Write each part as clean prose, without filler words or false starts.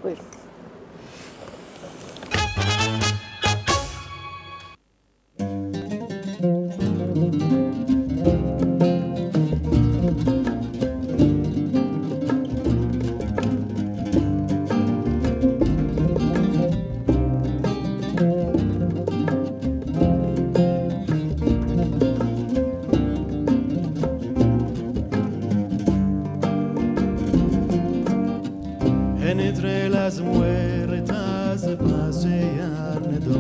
Bueno. Entre las muertas paseando,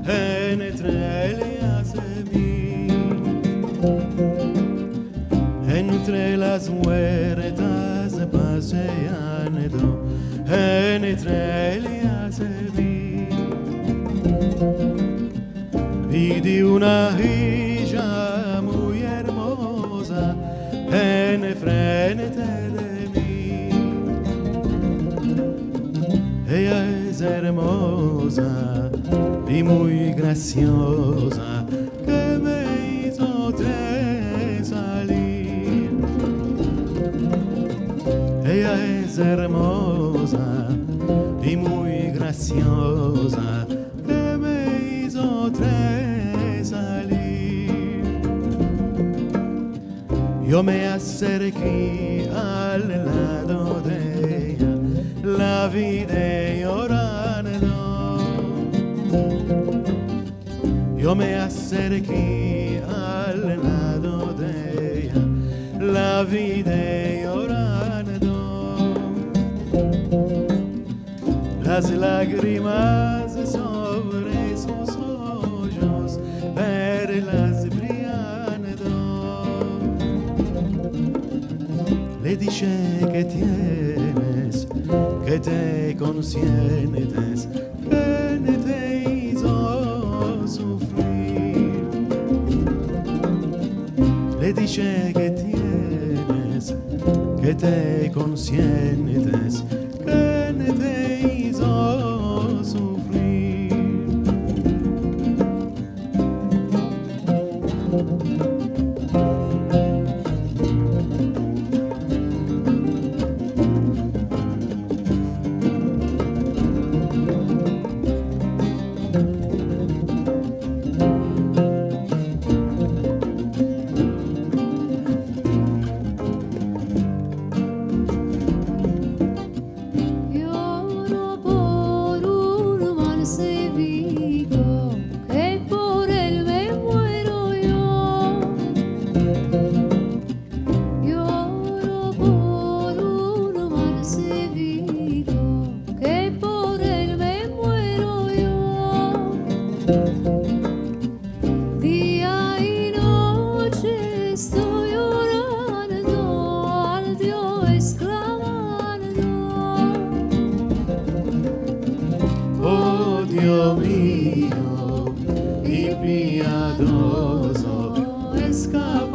entre ellas de mí. Entre las muertas paseando, entre ellas de mí. Vidi una hija muy hermosa en frente de mí. Ella es hermosa y muy graciosa, que me hizo salir. Ella es hermosa y muy graciosa, que me hizo salir. Yo me acerqué al lado de ella, la vi de llorando. Yo me acerqué al lado de ella, la vi de llorando. Las lágrimas sobre sus ojos, verlas brillando. Le dije que tienes, que te consientes, que te hizo sufrir. Le dije que tienes, que te consientes, que te hizo sufrir. Día y noche estoy orando, al Dios clamando. Oh Dios mío y piadoso, escapa.